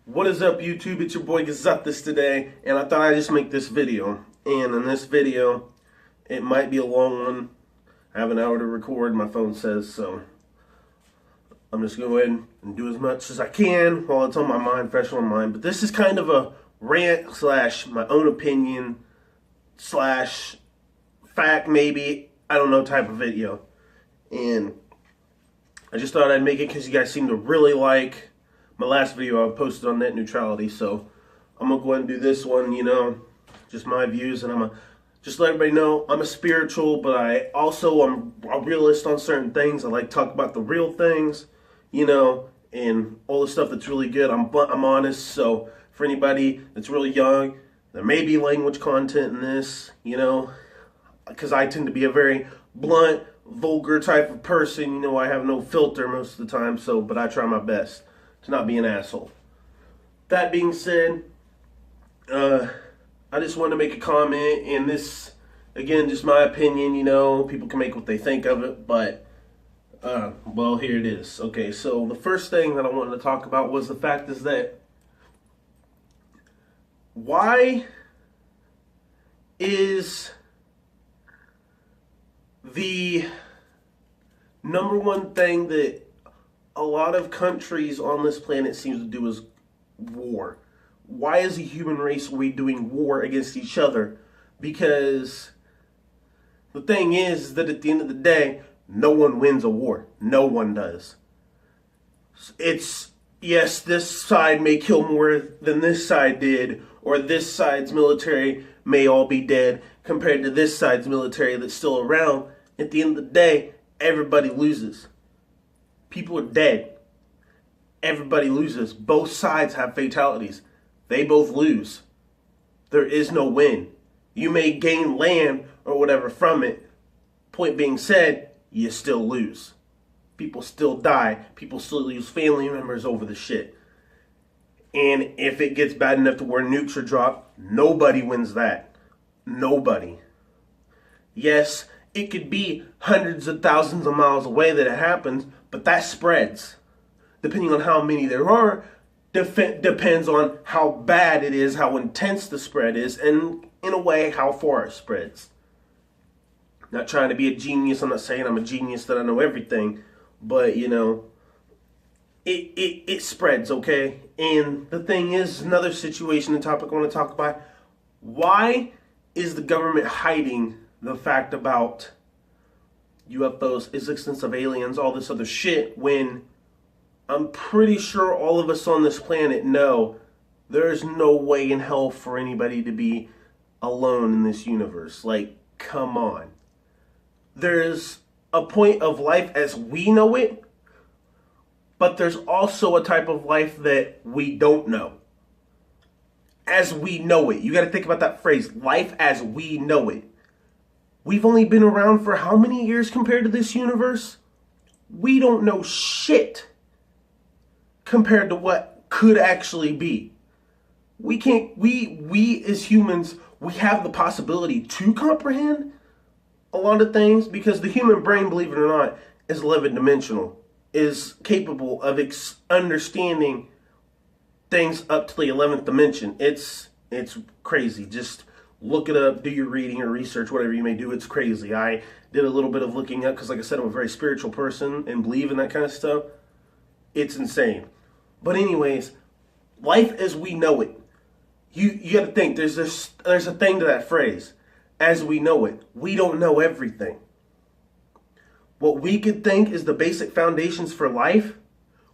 What is up, YouTube? It's your boy Gazuthis today, and I thought I'd just make this video. And in this video, it might be a long one. I have an hour to record, my phone says, so I'm just going to go ahead and do as much as I can while it's on my mind, fresh on my mind. But this is kind of a rant slash my own opinion slash fact, maybe, I don't know, type of video. And I just thought I'd make it because you guys seem to really like my last video I posted on net neutrality, so I'm going to go ahead and do this one, just my views, and I'm going to just let everybody know I'm a spiritual, but I'm a realist on certain things. I like to talk about the real things, and all the stuff that's really good. I'm honest, so for anybody that's really young, there may be language content in this, because I tend to be a very blunt, vulgar type of person. I have no filter most of the time, but I try my best to not be an asshole. That being said, I just wanted to make a comment, and this, again, just my opinion, people can make what they think of it, but, well, here it is. Okay, so the first thing that I wanted to talk about was the fact is that why is the number one thing that a lot of countries on this planet seems to do is war? Why is the human race we doing war against each other? Because the thing is that at the end of the day, no one wins a war. No one does. It's, yes, this side may kill more than this side did, or this side's military may all be dead compared to this side's military that's still around. At the end of the day, everybody loses. People are dead. Everybody loses. Both sides have fatalities. They both lose. There is no win. You may gain land or whatever from it. Point being said, you still lose. People still die. People still lose family members over the shit. And if it gets bad enough to where nukes are dropped, nobody wins that. Nobody. Yes, it could be hundreds of thousands of miles away that it happens, but that spreads. Depending on how many there are, depends on how bad it is, how intense the spread is, and in a way, how far it spreads. Not trying to be a genius. I'm not saying I'm a genius that I know everything, but it spreads, okay? And the thing is, another situation and topic I want to talk about. Why is the government hiding the fact about UFOs, existence of aliens, all this other shit, when I'm pretty sure all of us on this planet know there's no way in hell for anybody to be alone in this universe? Like, come on. There's a point of life as we know it, but there's also a type of life that we don't know. As we know it. You got to think about that phrase, life as we know it. We've only been around for how many years compared to this universe? We don't know shit compared to what could actually be. We as humans, we have the possibility to comprehend a lot of things because the human brain, believe it or not, is 11-dimensional, is capable of understanding things up to the 11th dimension. It's crazy. Just look it up, do your reading or research, whatever you may do. It's crazy. I did a little bit of looking up because, like I said, I'm a very spiritual person and believe in that kind of stuff. It's insane. But anyways, life as we know it. You got to think, there's a thing to that phrase. As we know it. We don't know everything. What we could think is the basic foundations for life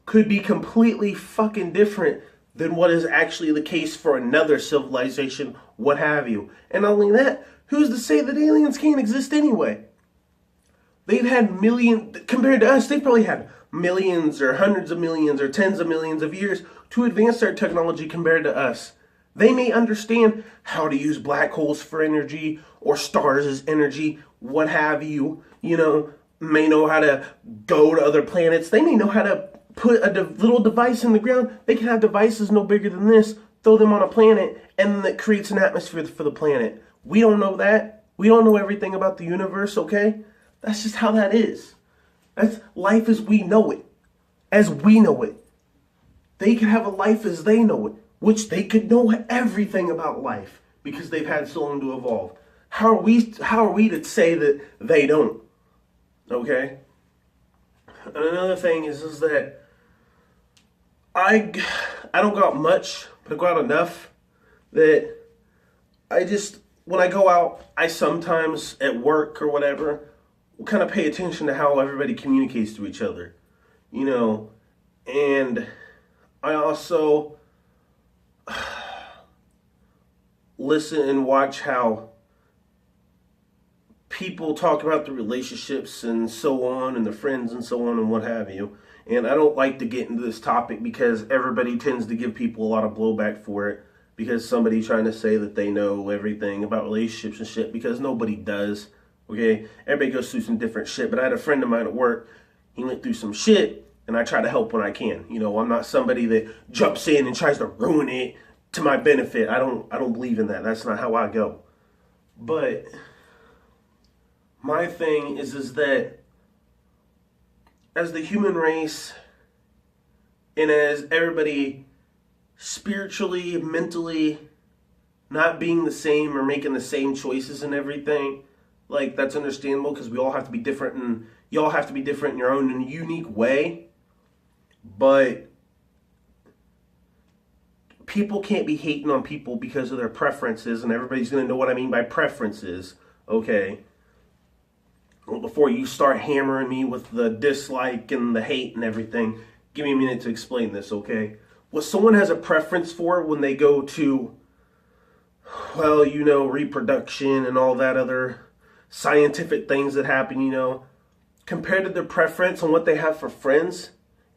could be completely fucking different than what is actually the case for another civilization, what have you. And not only that, who's to say that aliens can't exist anyway? They've had compared to us, they've probably had millions or hundreds of millions or tens of millions of years to advance their technology compared to us. They may understand how to use black holes for energy or stars as energy, what have you, may know how to go to other planets. They may know how to put a little device in the ground. They can have devices no bigger than this, throw them on a planet, and that creates an atmosphere for the planet. We don't know that. We don't know everything about the universe, okay? That's just how that is. That's life as we know it. As we know it. they can have a life as they know it, which they could know everything about life because they've had so long to evolve. How are we to say that they don't? Okay? And another thing is that I don't go out much, but I go out enough that when I go out, I sometimes at work or whatever will kind of pay attention to how everybody communicates to each other, and I also listen and watch how people talk about the relationships and so on and the friends and so on and what have you. And I don't like to get into this topic because everybody tends to give people a lot of blowback for it because somebody's trying to say that they know everything about relationships and shit, because nobody does. Okay, everybody goes through some different shit, but I had a friend of mine at work. He went through some shit, and I try to help when I can. I'm not somebody that jumps in and tries to ruin it to my benefit. I don't believe in that. That's not how I go. But my thing is that as the human race and as everybody spiritually, mentally not being the same or making the same choices and everything, like, that's understandable because we all have to be different, and you all have to be different in your own and unique way. But people can't be hating on people because of their preferences, and everybody's going to know what I mean by preferences, okay? Well, before you start hammering me with the dislike and the hate and everything, give me a minute to explain this, okay? What someone has a preference for when they go to, reproduction and all that other scientific things that happen, compared to their preference on what they have for friends,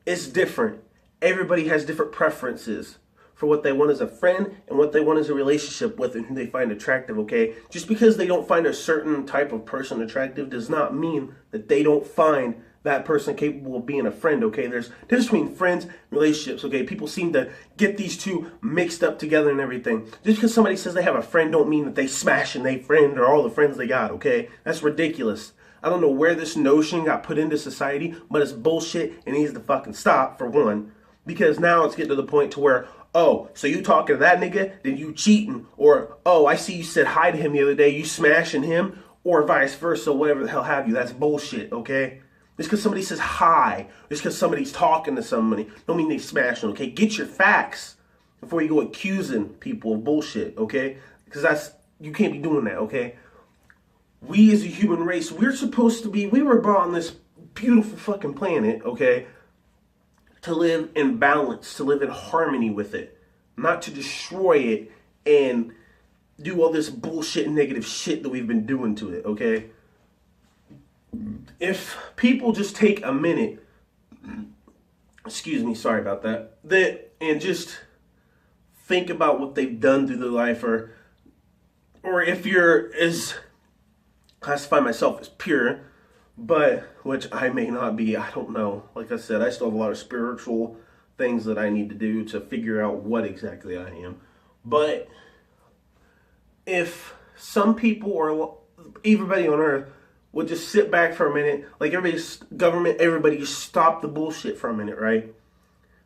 it's different. Everybody has different preferences for what they want as a friend and what they want as a relationship with and who they find attractive, okay? Just because they don't find a certain type of person attractive does not mean that they don't find that person capable of being a friend, okay? There's a difference between friends and relationships, okay? People seem to get these two mixed up together and everything. Just because somebody says they have a friend don't mean that they smashing their friend or all the friends they got, okay? That's ridiculous. I don't know where this notion got put into society, but it's bullshit and needs to fucking stop, for one. Because now it's getting to the point to where, oh, so you talking to that nigga, then you cheating, or, oh, I see you said hi to him the other day, you smashing him, or vice versa, whatever the hell have you. That's bullshit, okay? Just because somebody says hi, just because somebody's talking to somebody, don't mean they smashing, okay? Get your facts before you go accusing people of bullshit, okay? Because you can't be doing that, okay? We as a human race, we were brought on this beautiful fucking planet, okay, to live in balance, to live in harmony with it, not to destroy it and do all this bullshit and negative shit that we've been doing to it, okay? If people just take a minute, excuse me, sorry about that, and just think about what they've done through their life, or if you're classify myself as pure, but which I may not be, I don't know. Like I said, I still have a lot of spiritual things that I need to do to figure out what exactly I am. But if some people or everybody on earth would just sit back for a minute, like everybody just stop the bullshit for a minute, right?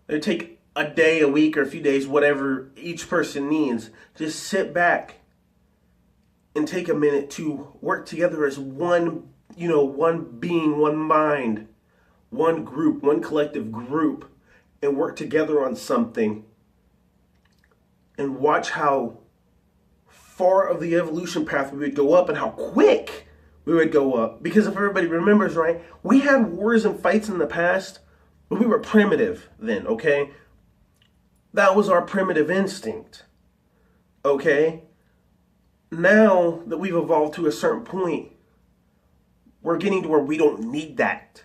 They take a day, a week, or a few days, whatever each person needs. Just sit back and take a minute to work together as one being, one mind, one group, one collective group, and work together on something, and watch how far of the evolution path we would go up and how quick we would go up. Because if everybody remembers, right, we had wars and fights in the past, but we were primitive then, okay? That was our primitive instinct, okay? Now that we've evolved to a certain point, we're getting to where we don't need that.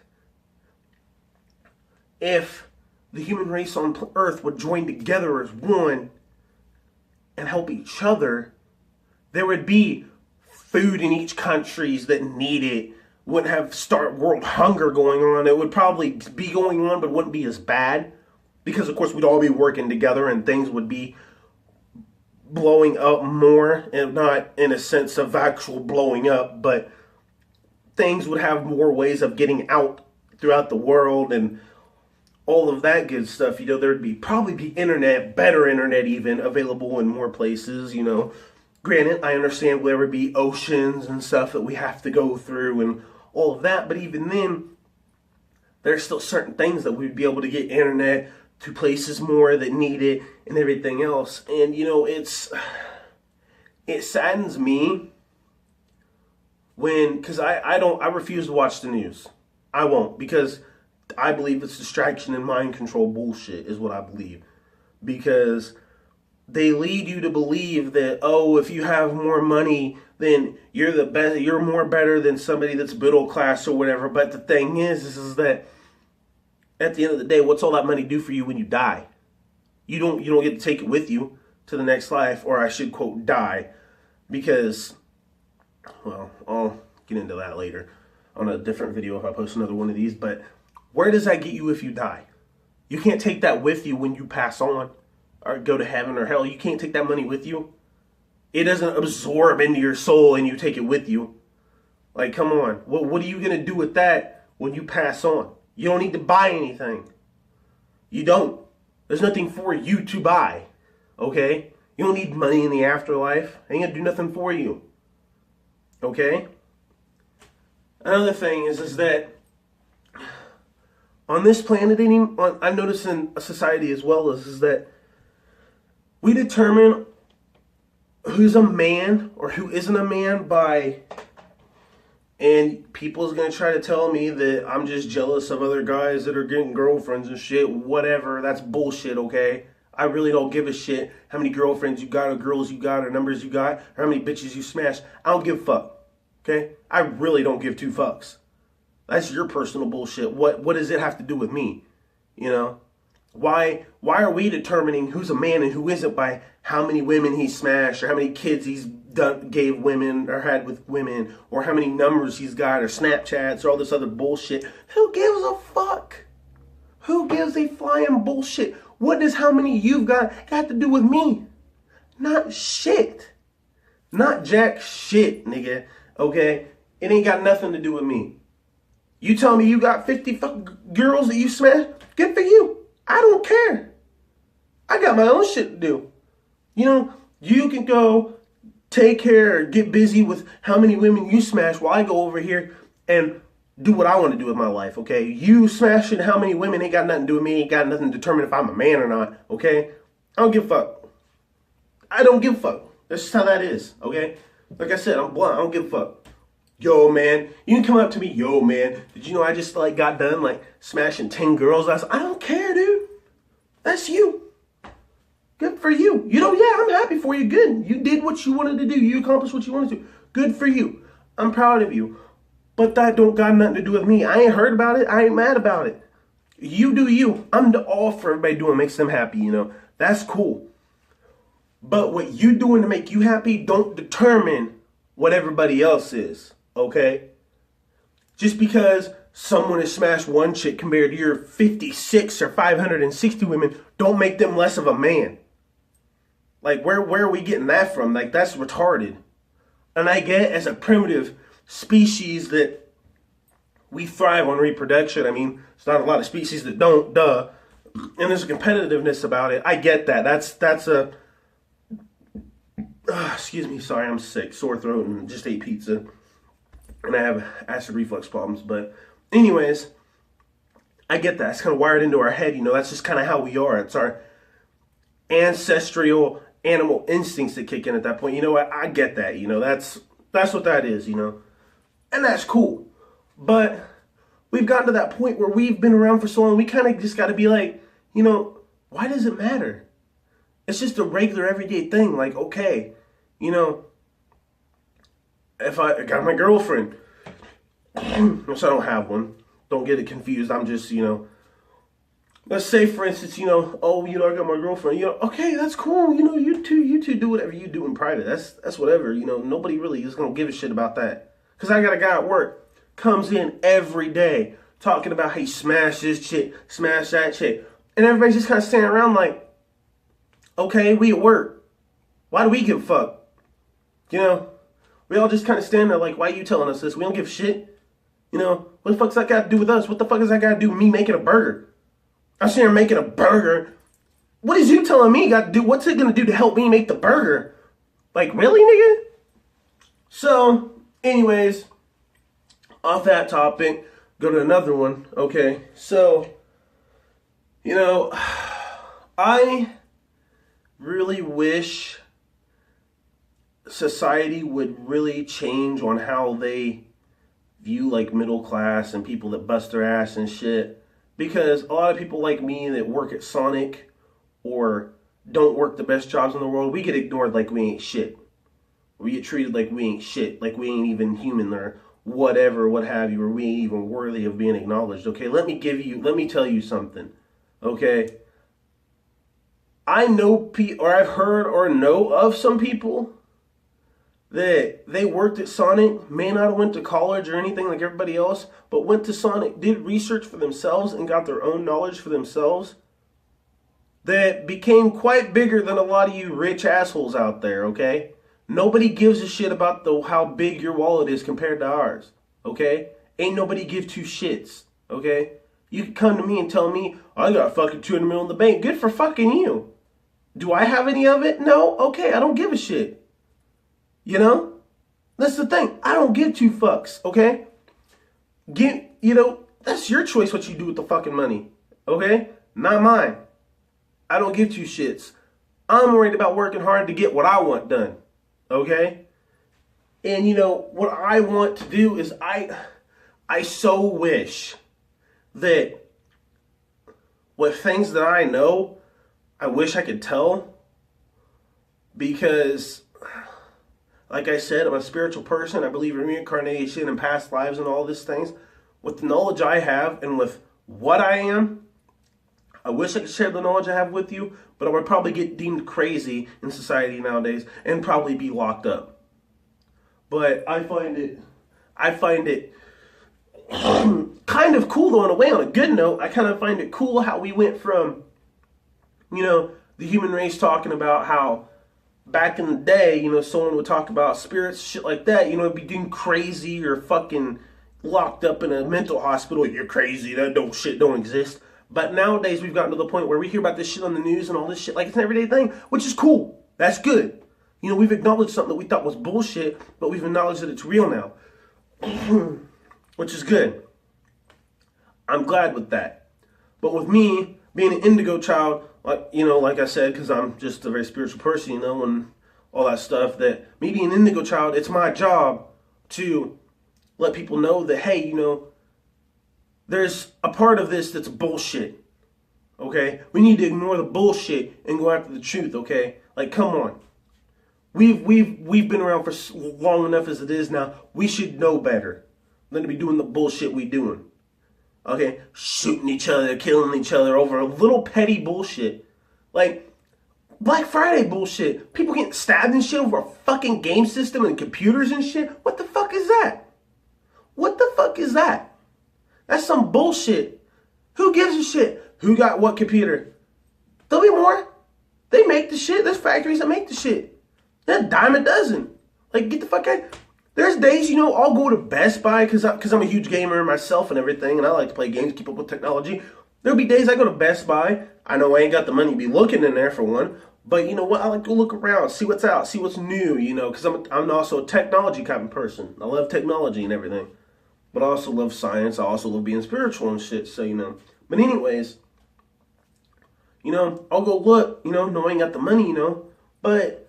If the human race on Earth would join together as one and help each other, there would be food in each countries that need it. Wouldn't have world hunger going on. It would probably be going on, but wouldn't be as bad. Because, of course, we'd all be working together and things would be blowing up more, and not in a sense of actual blowing up, but things would have more ways of getting out throughout the world, and all of that good stuff, there'd be probably be internet, better internet even, available in more places, Granted, I understand there would be oceans and stuff that we have to go through and all of that, but even then, there's still certain things that we'd be able to get internet to places more that need it and everything else. And, it saddens me because I refuse to watch the news. I won't, because I believe it's distraction and mind control bullshit is what I believe. Because they lead you to believe that, oh, if you have more money, then you're the best, you're more better than somebody that's middle class or whatever. But the thing is that at the end of the day, what's all that money do for you when you die? You don't get to take it with you to the next life, or I should quote die, because, well, I'll get into that later on a different video if I post another one of these. But where does that get you if you die? You can't take that with you when you pass on or go to heaven or hell. You can't take that money with you. It doesn't absorb into your soul and you take it with you. Like, come on. What are you going to do with that when you pass on? You don't need to buy anything. You don't. There's nothing for you to buy. Okay? You don't need money in the afterlife. Ain't going to do nothing for you. Okay? Another thing is that on this planet, I've noticed in a society as well, is that we determine who's a man or who isn't a man by, and people's going to try to tell me that I'm just jealous of other guys that are getting girlfriends and shit, whatever. That's bullshit, okay? I really don't give a shit how many girlfriends you got or girls you got or numbers you got or how many bitches you smashed. I don't give a fuck, okay? I really don't give two fucks. That's your personal bullshit. What does it have to do with me? Why are we determining who's a man and who isn't by how many women he smashed or how many kids he's gave women or had with women or how many numbers he's got or Snapchats or all this other bullshit? Who gives a fuck? Who gives a flying bullshit? What does how many you've got to do with me? Not shit. Not jack shit, nigga. Okay? It ain't got nothing to do with me. You tell me you got 50 girls that you smashed? Good for you. I don't care. I got my own shit to do. You can go take care or get busy with how many women you smash while I go over here and do what I want to do with my life, okay? You smashing how many women ain't got nothing to do with me, ain't got nothing to determine if I'm a man or not, okay? I don't give a fuck. I don't give a fuck. That's just how that is, okay? Like I said, I'm blunt. I don't give a fuck. Yo, man, you can come up to me, yo, man, did you know I just, got done, smashing 10 girls last night? I don't care, dude. That's you. Good for you. Yeah, I'm happy for you. Good. You did what you wanted to do. You accomplished what you wanted to. Good for you. I'm proud of you. But that don't got nothing to do with me. I ain't heard about it. I ain't mad about it. You do you. I'm all for everybody doing makes them happy, That's cool. But what you doing to make you happy don't determine what everybody else is. Okay? Just because someone has smashed one chick compared to your 56 or 560 women don't make them less of a man. Where are we getting that from? That's retarded. And I get as a primitive species that we thrive on reproduction. I mean, it's not a lot of species that don't, duh. And there's a competitiveness about it. I get that. That's a... excuse me, sorry, I'm sick. Sore throat and just ate pizza. And I have acid reflux problems. But anyways, I get that. It's kind of wired into our head, That's just kind of how we are. It's our ancestral animal instincts that kick in at that point. You know what? I get that, That's what that is, And that's cool. But we've gotten to that point where we've been around for so long, we kind of just got to be like, why does it matter? It's just a regular everyday thing. Okay, if I got my girlfriend, which I don't have one, don't get it confused. I'm just, let's say for instance, I got my girlfriend, okay, that's cool. You two do whatever you do in private. That's whatever, nobody really is going to give a shit about that. Cause I got a guy at work comes in every day talking about how he smashed this chick, smashed that chick. And everybody's just kind of standing around like, okay, we at work. Why do we give a fuck? We all just kind of stand there like, why are you telling us this? We don't give a shit. What the fuck's that got to do with us? What the fuck has that got to do with me making a burger? I'm sitting here making a burger. What is you telling me got to do? What's it going to do to help me make the burger? Like, really, nigga? So, anyways, off that topic, go to another one. Okay, so, I really wish society would really change on how they view like middle class and people that bust their ass and shit, because a lot of people like me that work at Sonic or don't work the best jobs in the world, we get ignored like we ain't shit. We get treated like we ain't shit, like we ain't even human or whatever, what have you, or we ain't even worthy of being acknowledged. Okay, let me tell you something. Okay, I know or I've heard or know of some people that they worked at Sonic, may not have went to college or anything like everybody else, but went to Sonic, did research for themselves and got their own knowledge for themselves, that became quite bigger than a lot of you rich assholes out there, okay? Nobody gives a shit about how big your wallet is compared to ours, okay? Ain't nobody give two shits, okay? You can come to me and tell me, I got fucking 200 million in the bank. Good for fucking you. Do I have any of it? No? Okay, I don't give a shit. That's the thing. I don't give two fucks, okay? That's your choice what you do with the fucking money, okay? Not mine. I don't give two shits. I'm worried about working hard to get what I want done, okay? And what I want to do is I so wish that with things that I know, I wish I could tell, because like I said, I'm a spiritual person. I believe in reincarnation and past lives and all these things. With the knowledge I have and with what I am, I wish I could share the knowledge I have with you, but I would probably get deemed crazy in society nowadays and probably be locked up. But I find it kind of cool though, in a way, on a good note. I kind of find it cool how we went from, the human race talking about how back in the day, someone would talk about spirits, shit like that, it'd be deemed crazy or fucking locked up in a mental hospital. You're crazy, that don't exist. But nowadays we've gotten to the point where we hear about this shit on the news and all this shit like it's an everyday thing, which is cool. That's good. We've acknowledged something that we thought was bullshit, but we've acknowledged that it's real now, which is good. I'm glad with that. But with me being an indigo child, like I said, because I'm just a very spiritual person, and all that stuff, that me being an indigo child, it's my job to let people know that, hey, there's a part of this that's bullshit, okay? We need to ignore the bullshit and go after the truth, okay? Like, come on. We've been around for long enough as it is now. We should know better than to be doing the bullshit we doing. Okay, shooting each other, killing each other over a little petty bullshit. Like, Black Friday bullshit. People getting stabbed and shit over a fucking game system and computers and shit. What the fuck is that? What the fuck is that? That's some bullshit. Who gives a shit? Who got what computer? There'll be more. They make the shit. There's factories that make the shit. They're a dime a dozen. Like, get the fuck out. There's days, I'll go to Best Buy because I'm a huge gamer myself and everything, and I like to play games, keep up with technology. There'll be days I go to Best Buy. I know I ain't got the money to be looking in there for one, but you know what? I like to go look around, see what's out, see what's new, because I'm also a technology kind of person. I love technology and everything, but I also love science. I also love being spiritual and shit, so, But anyways, I'll go look, know I ain't got the money, but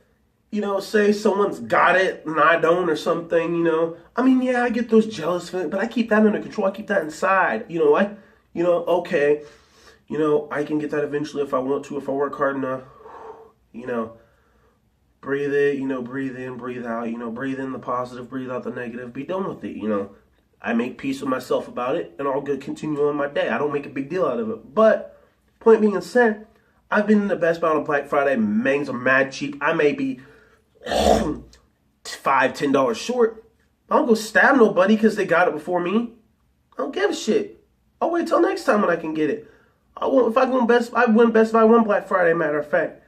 say someone's got it and I don't or something, yeah, I get those jealous feelings, but I keep that under control. I keep that inside. Okay, I can get that eventually if I want to, if I work hard enough. Breathe it, breathe in, breathe out, breathe in the positive, breathe out the negative, be done with it, I make peace with myself about it and I'll continue on my day. I don't make a big deal out of it. But, point being said, I've been in the Best Buy on Black Friday. Mangs are mad cheap. I may be $5-10 short. I don't go stab nobody because they got it before me. I don't give a shit. I'll wait till next time when I can get it. If I go in Best Buy, I went Best Buy one Black Friday, matter of fact.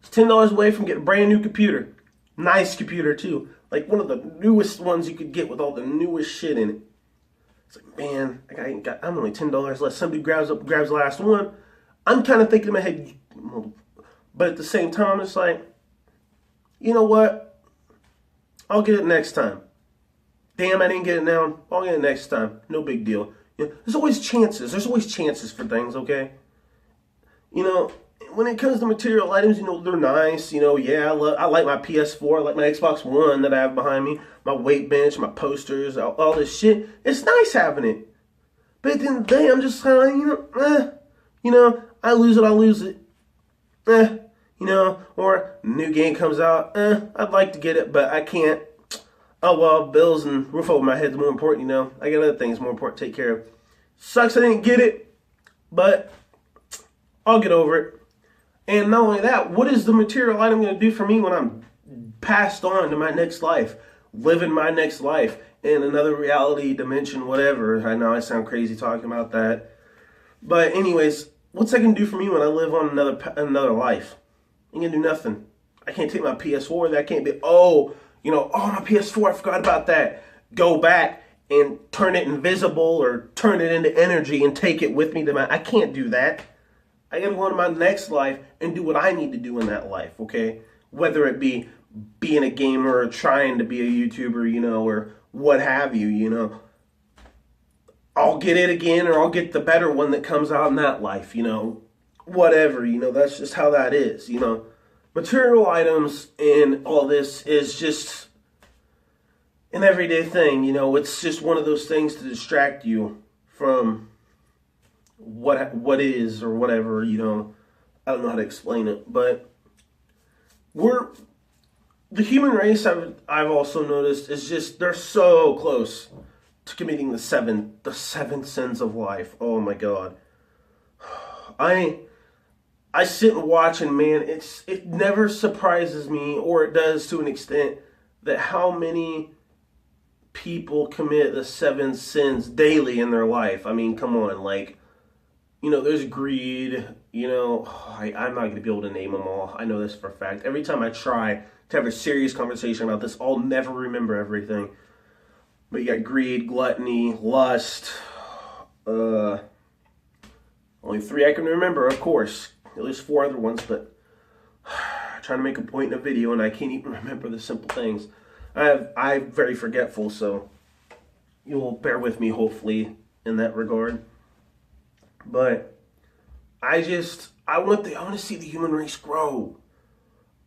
It's $10 away from getting a brand new computer. Nice computer too. Like one of the newest ones you could get with all the newest shit in it. It's like, man, I'm only $10 less. Somebody grabs the last one. I'm kind of thinking in my head, but at the same time, it's like, you know what? I'll get it next time. Damn, I didn't get it now. I'll get it next time. No big deal. You know, there's always chances. There's always chances for things, okay? You know, when it comes to material items, you know, they're nice. You know, yeah, I like my PS4. I like my Xbox One that I have behind me. My weight bench, my posters, all this shit. It's nice having it. But at the end of the day, I'm just kind of like, you know, I lose it, I'll lose it. You know, or a new game comes out. I'd like to get it, but I can't. Oh, well, bills and roof over my head is more important, you know. I got other things more important to take care of. Sucks I didn't get it, but I'll get over it. And not only that, what is the material item going to do for me when I'm passed on to my next life? Living my next life in another reality dimension, whatever. I know I sound crazy talking about that. But anyways, what's that going to do for me when I live on another life? Ain't going to do nothing. I can't take my PS4. That can't be, my PS4, I forgot about that. Go back and turn it invisible or turn it into energy and take it with me to I can't do that. I gotta go into my next life and do what I need to do in that life, okay? Whether it be being a gamer or trying to be a YouTuber, you know, or what have you, you know. I'll get it again, or I'll get the better one that comes out in that life, you know. Whatever, you know, that's just how that is, you know. Material items and all this is just an everyday thing, you know. It's just one of those things to distract you from what is or whatever, you know. I don't know how to explain it, but the human race, I've also noticed, is just, they're so close to committing the seven sins of life. Oh my God. I sit and watch, and man, it never surprises me, or it does to an extent, that how many people commit the 7 sins daily in their life. I mean, come on, like, you know, there's greed, you know, I'm not going to be able to name them all. I know this for a fact. Every time I try to have a serious conversation about this, I'll never remember everything. But you got greed, gluttony, lust, only 3 I can remember, of course. At least 4 other ones, but I'm trying to make a point in a video and I can't even remember the simple things. I'm very forgetful, so you'll bear with me, hopefully, in that regard. But I want to see the human race grow.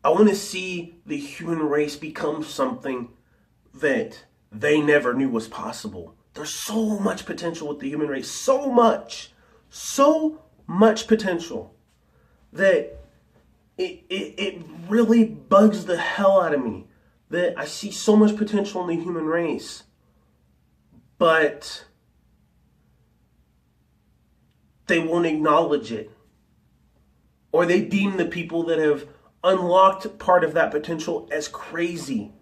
I want to see the human race become something that they never knew was possible. There's so much potential with the human race, so much potential, that it really bugs the hell out of me that I see so much potential in the human race, but they won't acknowledge it, or they deem the people that have unlocked part of that potential as crazy.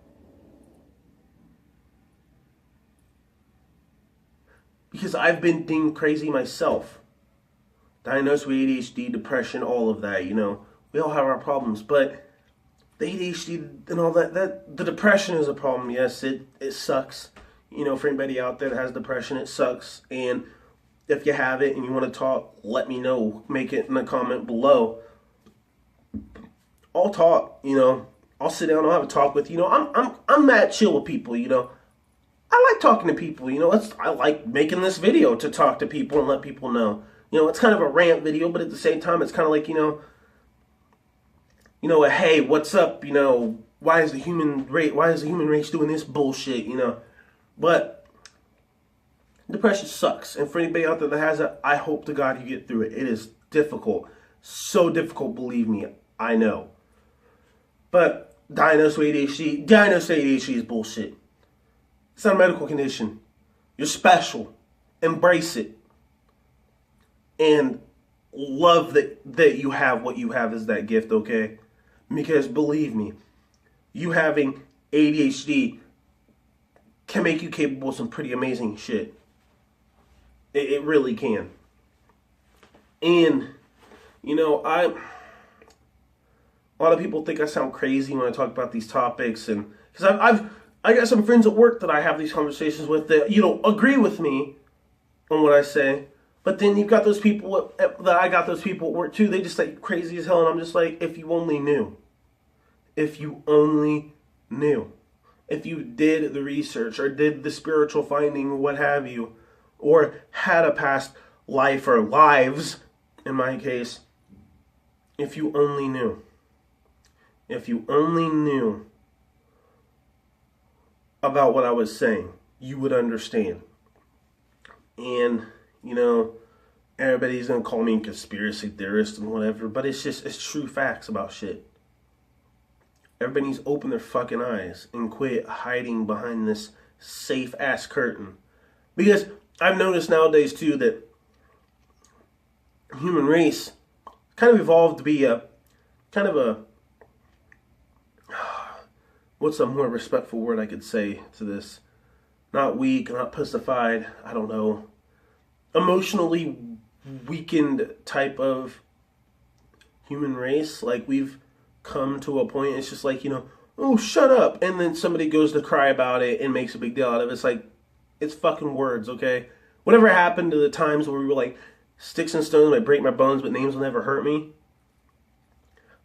Because I've been deemed crazy myself. Diagnosed with ADHD, depression, all of that, you know. We all have our problems, but the ADHD and all that the depression is a problem. Yes, it sucks. You know, for anybody out there that has depression, it sucks. And if you have it and you want to talk, let me know. Make it in the comment below. I'll talk, you know. I'll sit down, I'll have a talk with you. You know, I'm mad chill with people, you know. I like talking to people, you know. I like making this video to talk to people and let people know. You know, it's kind of a rant video, but at the same time, it's kind of like, you know, a, hey, what's up? You know, why is the human race doing this bullshit? You know, but depression sucks, and for anybody out there that has it, I hope to God you get through it. It is difficult, so difficult. Believe me, I know. But diagnosed with ADHD is bullshit. It's not a medical condition. You're special. Embrace it. And love that you have what you have as that gift, okay? Because believe me, you having ADHD can make you capable of some pretty amazing shit. It really can. And, you know, a lot of people think I sound crazy when I talk about these topics, and because I got some friends at work that I have these conversations with that, you know, agree with me, on what I say. But then you've got those people that I got those people at work too. They just like crazy as hell, and I'm just like, if you only knew. If you only knew. If you did the research or did the spiritual finding or what have you, or had a past life or lives, in my case, if you only knew. If you only knew about what I was saying, you would understand. And, you know, everybody's going to call me a conspiracy theorist and whatever, but it's true facts about shit. Everybody needs to open their fucking eyes and quit hiding behind this safe ass curtain. Because I've noticed nowadays too that human race kind of evolved to be what's a more respectful word I could say to this? Not weak, not pussified, I don't know. Emotionally weakened type of human race. Like we've come to a point, it's just like, you know, oh, shut up. And then somebody goes to cry about it and makes a big deal out of it. It's like, it's fucking words, okay? Whatever happened to the times where we were like, sticks and stones might break my bones, but names will never hurt me?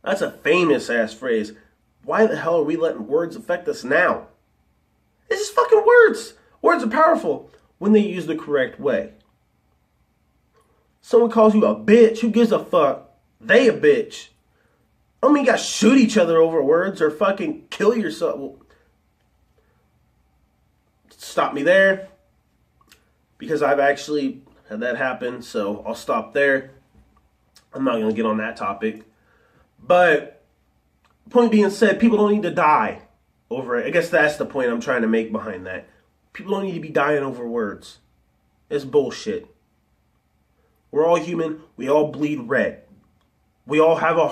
That's a famous ass phrase. Why the hell are we letting words affect us now? It's just fucking words. Words are powerful when they use the correct way. Someone calls you a bitch, who gives a fuck? They a bitch. I don't mean you gotta shoot each other over words or fucking kill yourself. Well, stop me there, because I've actually had that happen, so I'll stop there. I'm not gonna get on that topic. But point being said, people don't need to die over it. I guess that's the point I'm trying to make behind that. People don't need to be dying over words. It's bullshit. We're all human. We all bleed red. We all have a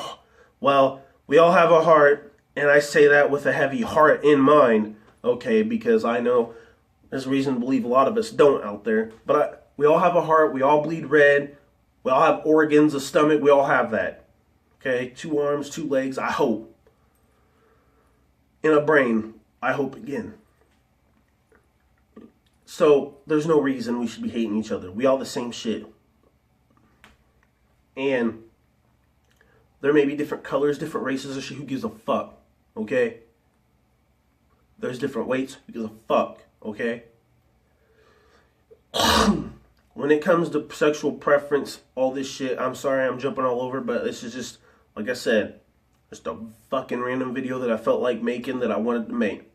heart, and I say that with a heavy heart in mind, okay, because I know there's reason to believe a lot of us don't out there. But we all have a heart. We all bleed red. We all have organs, a stomach. We all have that. Okay, 2 arms, 2 legs, I hope. In a brain, I hope again. So there's no reason we should be hating each other. We all the same shit. And there may be different colors, different races of shit. Who gives a fuck? Okay? There's different weights. Who gives a fuck? Okay? When it comes to sexual preference, all this shit, I'm sorry I'm jumping all over, but this is just, like I said, just a fucking random video that I felt like making, that I wanted to make.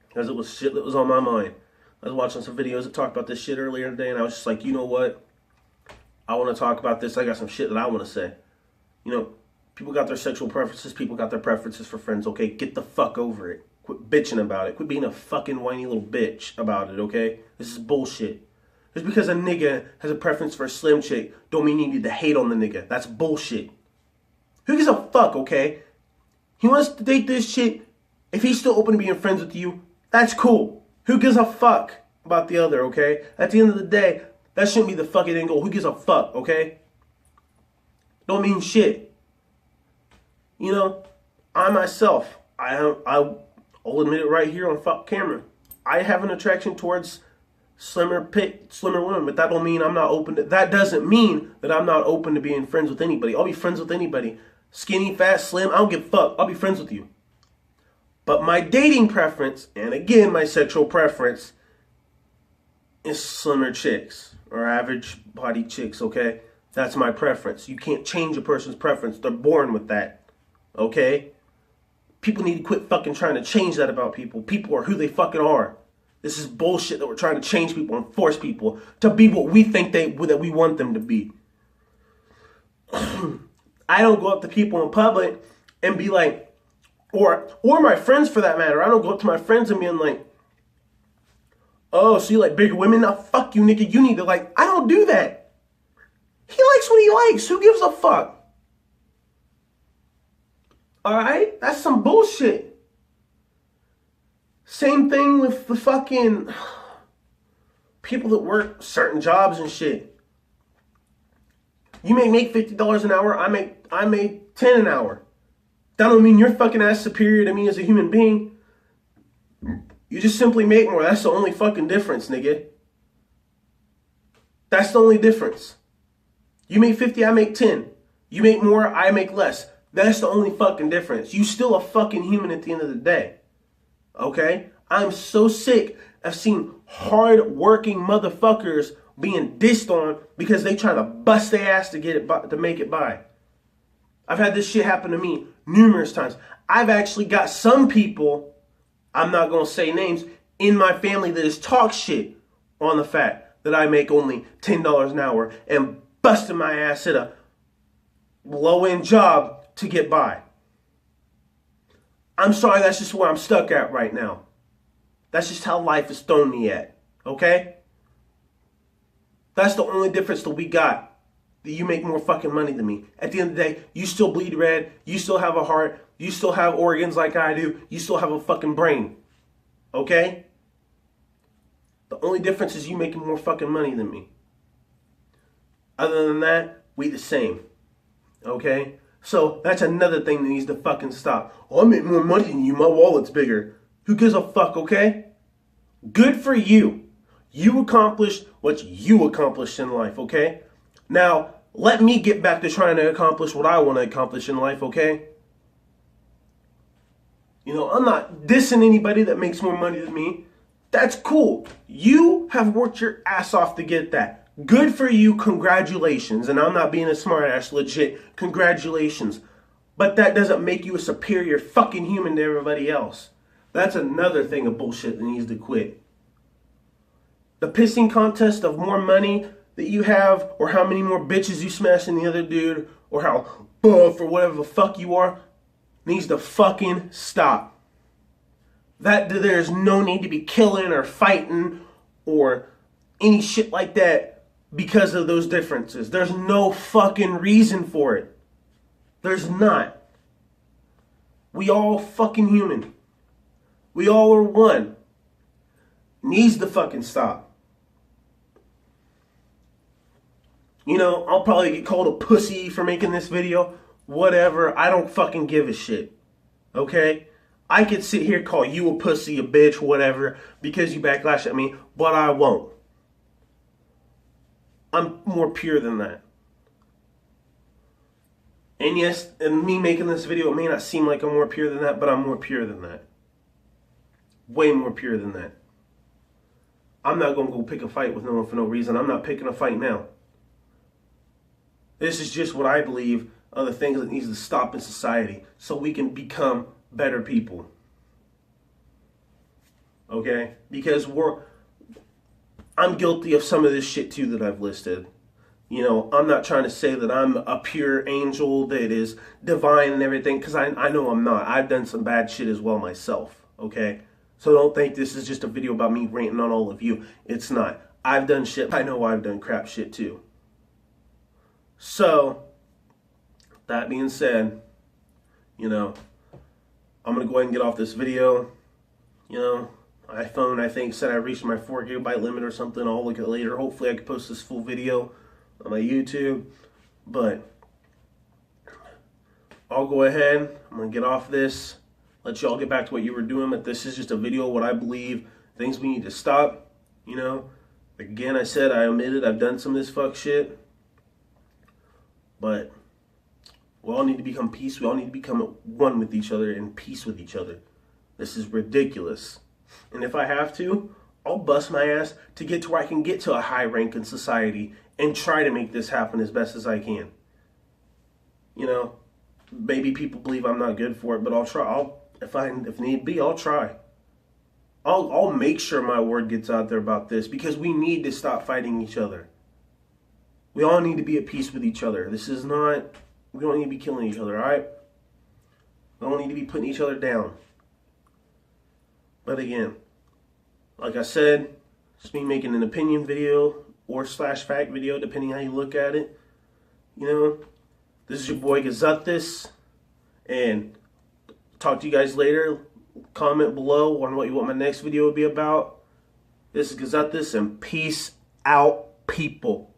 Because it was shit that was on my mind. I was watching some videos that talked about this shit earlier today, and I was just like, you know what? I want to talk about this. I got some shit that I want to say. You know, people got their sexual preferences. People got their preferences for friends, okay? Get the fuck over it. Quit bitching about it. Quit being a fucking whiny little bitch about it, okay? This is bullshit. Just because a nigga has a preference for a slim chick don't mean you need to hate on the nigga. That's bullshit. Who gives a fuck, okay? He wants to date this shit. If he's still open to being friends with you, that's cool. Who gives a fuck about the other, okay? At the end of the day, that shouldn't be the fucking end goal. Who gives a fuck, okay? Don't mean shit. You know, I myself, I'll admit it right here on camera. I have an attraction towards slimmer women, but that don't mean I'm not open to, that doesn't mean that I'm not open to being friends with anybody. I'll be friends with anybody. Skinny, fat, slim, I don't give a fuck. I'll be friends with you. But my dating preference, and again, my sexual preference, is slimmer chicks or average body chicks, okay? That's my preference. You can't change a person's preference. They're born with that, okay? People need to quit fucking trying to change that about people. People are who they fucking are. This is bullshit that we're trying to change people and force people to be what we think that we want them to be. I don't go up to people in public and be like, or my friends for that matter. I don't go up to my friends and being like, oh, so you like bigger women? Now fuck you, nigga. You need to like, I don't do that. He likes what he likes. Who gives a fuck? Alright? That's some bullshit. Same thing with the fucking people that work certain jobs and shit. You may make $50 an hour. I make 10 an hour. That don't mean you're fucking ass superior to me as a human being. You just simply make more. That's the only fucking difference, nigga. That's the only difference. You make 50, I make 10. You make more, I make less. That's the only fucking difference. You still a fucking human at the end of the day. Okay? I'm so sick of seeing hard-working motherfuckers being dissed on because they try to bust their ass to get it by, to make it by. I've had this shit happen to me numerous times. I've actually got some people, I'm not going to say names, in my family that has talked shit on the fact that I make only $10 an hour and busting my ass at a low-end job to get by. I'm sorry, that's just where I'm stuck at right now. That's just how life has thrown me at, okay? That's the only difference that we got. That you make more fucking money than me. At the end of the day, you still bleed red, you still have a heart, you still have organs like I do, you still have a fucking brain, okay? The only difference is you making more fucking money than me. Other than that, we the same, okay? So that's another thing that needs to fucking stop. Oh, I make more money than you, my wallet's bigger. Who gives a fuck, okay? Good for you. You accomplished what you accomplished in life, okay? Now, let me get back to trying to accomplish what I want to accomplish in life, okay? You know, I'm not dissing anybody that makes more money than me. That's cool. You have worked your ass off to get that. Good for you, congratulations. And I'm not being a smart ass, legit. Congratulations. But that doesn't make you a superior fucking human to everybody else. That's another thing of bullshit that needs to quit. The pissing contest of more money that you have, or how many more bitches you smash than the other dude, or how buff or whatever the fuck you are, needs to fucking stop. That there's no need to be killing or fighting or any shit like that because of those differences. There's no fucking reason for it. There's not. We all fucking human. We all are one. Needs to fucking stop. You know, I'll probably get called a pussy for making this video. Whatever. I don't fucking give a shit. Okay? I could sit here, call you a pussy, a bitch, whatever, because you backlash at me, but I won't. I'm more pure than that. And yes, and me making this video, it may not seem like I'm more pure than that, but I'm more pure than that. Way more pure than that. I'm not going to go pick a fight with no one for no reason. I'm not picking a fight now. This is just what I believe are the things that needs to stop in society so we can become better people. Okay? Because I'm guilty of some of this shit too that I've listed. You know, I'm not trying to say that I'm a pure angel that is divine and everything, because I know I'm not. I've done some bad shit as well myself. Okay? So don't think this is just a video about me ranting on all of you. It's not. I've done shit. I know I've done crap shit too. So, that being said, you know, I'm going to go ahead and get off this video. You know, my phone, I think, said I reached my 4 GB limit or something. I'll look at it later. Hopefully I can post this full video on my YouTube. But I'll go ahead. I'm going to get off this. Let y'all get back to what you were doing. But this is just a video of what I believe. Things we need to stop. You know, again, I said, I admitted I've done some of this fuck shit. But we all need to become peace. We all need to become one with each other and peace with each other. This is ridiculous. And if I have to, I'll bust my ass to get to where I can get to a high rank in society and try to make this happen as best as I can. You know, maybe people believe I'm not good for it, but I'll try. If need be, I'll try. I'll make sure my word gets out there about this, because we need to stop fighting each other. We all need to be at peace with each other. We don't need to be killing each other, alright? We don't need to be putting each other down. But again, like I said, it's me making an opinion video or /fact video, depending how you look at it. You know, this is your boy Gazuthis, and talk to you guys later. Comment below on what you want my next video to be about. This is Gazuthis, and peace out, people.